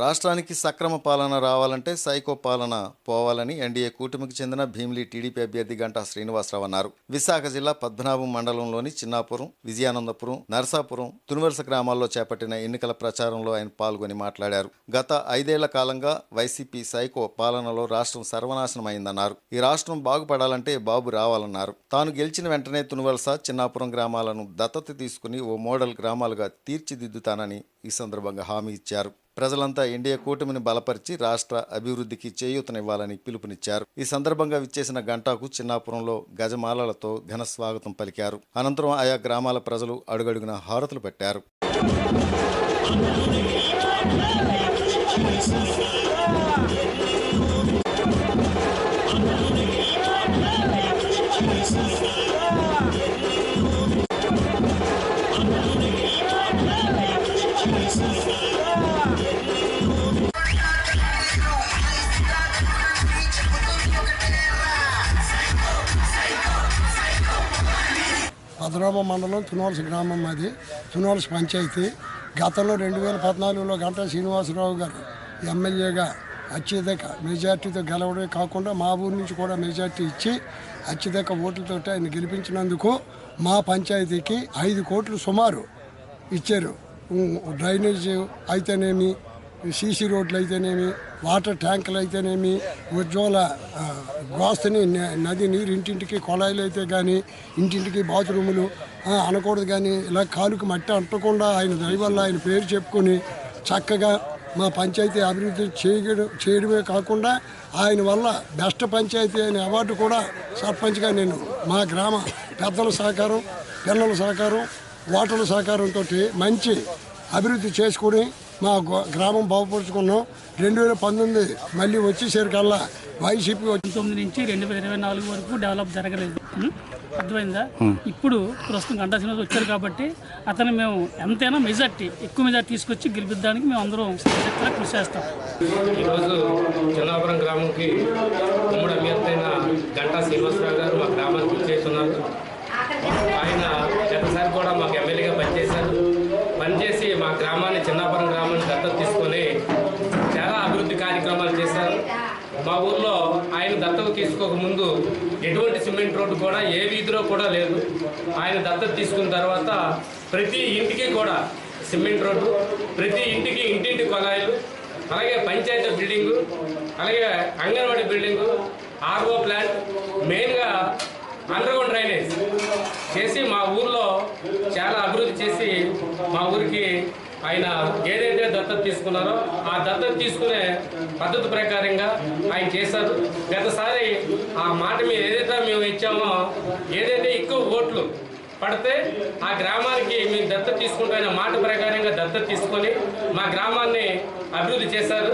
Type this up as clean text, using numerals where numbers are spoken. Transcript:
రాష్ట్రానికి సక్రమ పాలన రావాలంటే సైకో పాలన పోవాలని ఎన్డీఏ కూటమికి చెందిన భీమిలి టీడీపీ అభ్యర్థి గంటా శ్రీనివాసరావు అన్నారు. విశాఖ జిల్లా పద్మనాభం మండలంలోని చిన్నాపురం, విజయానందపురం, నరసాపురం, తునివలస గ్రామాల్లో చేపట్టిన ఎన్నికల ప్రచారంలో ఆయన పాల్గొని మాట్లాడారు. గత 5 ఏళ్ల కాలంగా వైసీపీ సైకో పాలనలో రాష్ట్రం సర్వనాశనమైందన్నారు. ఈ రాష్ట్రం బాగుపడాలంటే బాబు రావాలన్నారు. తాను గెలిచిన వెంటనే తునివలస, చిన్నాపురం గ్రామాలను దత్తత తీసుకుని ఓ మోడల్ గ్రామాలుగా తీర్చిదిద్దుతానని ఈ సందర్భంగా హామీ ఇచ్చారు. ప్రజలంతా ఎన్డీఏ కూటమిని బలపరిచి రాష్ట్ర అభివృద్ధికి చేయూతనివ్వాలని పిలుపునిచ్చారు. ఈ సందర్భంగా విచ్చేసిన గంటాకు చిన్నాపురంలో గజమాలలతో ఘన స్వాగతం పలికారు. అనంతరం ఆయా గ్రామాల ప్రజలు అడుగడుగున హారతులు పెట్టారు. పద్మనాభం మండలం తునివలస గ్రామం మాది. తునివలస పంచాయతీ. గతంలో 2014లో గంటా శ్రీనివాసరావు గారు ఎమ్మెల్యేగా అత్యధిక మెజార్టీతో గెలవడమే కాకుండా మా ఊరి నుంచి కూడా మెజార్టీ ఇచ్చి అత్యధిక ఓట్లతో ఆయన గెలిపించినందుకు మా పంచాయతీకి 5 కోట్లు సుమారు ఇచ్చారు. డ్రైనేజ్ అయితేనేమి, సీసీ రోడ్లు అయితేనేమి, వాటర్ ట్యాంకులు అయితేనేమి, ఉజ్వల గోస్తని నది నీరు ఇంటింటికి కొళాయిలు అయితే కానీ, ఇంటింటికి బాత్రూములు అనకూడదు కానీ ఇలా కాలుకి మట్టి అంటకుండా ఆయన దయ వల్ల ఆయన పేరు చెప్పుకొని చక్కగా మా పంచాయతీ అభివృద్ధి చేయడమే కాకుండా ఆయన వల్ల బెస్ట్ పంచాయతీ అనే అవార్డు కూడా సర్పంచ్గా నేను మా గ్రామ పెద్దల సహకారం, పిల్లల సహకారం, ఓటర్ల సహకారంతో మంచి అభివృద్ధి చేసుకుని మా గ్రామం బాగుపరుచుకున్నాం. 2019 మళ్ళీ వచ్చేసరికల్లా వైసీపీ 19 నుంచి 2024 వరకు డెవలప్ జరగలేదు. అర్థమైందా? ఇప్పుడు ప్రస్తుతం గంటా శ్రీనివాస్ వచ్చారు కాబట్టి అతను మేము ఎంతైనా ఎక్కువ మెజార్టీ తీసుకొచ్చి గెలిపిద్దానికి మేము అందరం కృషి చేస్తాం. ఈరోజు చిన్నాపురం గ్రామంకి ఉమ్మడి అభ్యర్థి అయిన గంటా శ్రీనివాసరావు గారు మా గ్రామానికి వచ్చేస్తున్నారు. ఆయన గతసారి కూడా మాకు ఎమ్మెల్యేగా పనిచేసి మా గ్రామాన్ని, చిన్నాపురం గ్రామాన్ని దత్తత తీసుకొని చాలా అభివృద్ధి కార్యక్రమాలు చేశారు. మా ఊర్లో ఆయన దత్తత తీసుకోకముందు ఎటువంటి సిమెంట్ రోడ్డు కూడా ఏ వీధిలో కూడా లేదు. ఆయన దత్తత తీసుకున్న తర్వాత ప్రతి ఇంటికి కూడా సిమెంట్ రోడ్డు, ప్రతి ఇంటికి ఇంటింటి కొలాయిలు, అలాగే పంచాయతీ బిల్డింగు, అలాగే అంగన్వాడీ బిల్డింగు, ఆర్ఓ ప్లాంట్, మెయిన్గా అండర్గ్రౌండ్ డ్రైనేజ్ చేసి మా ఊర్లో చాలా అభివృద్ధి చేసి మా ఊరికి ఆయన ఏదైతే దత్తత తీసుకున్నారో ఆ దత్తత తీసుకునే పద్ధతి ప్రకారంగా ఆయన చేశారు. గతసారి ఆ మాట మీద ఏదైతే మేము ఇచ్చామో, ఏదైతే ఎక్కువ ఓట్లు పడితే ఆ గ్రామానికి మేము దత్తత తీసుకుంటున్న మాట ప్రకారంగా దత్తత తీసుకొని మా గ్రామాన్ని అభివృద్ధి చేశారు.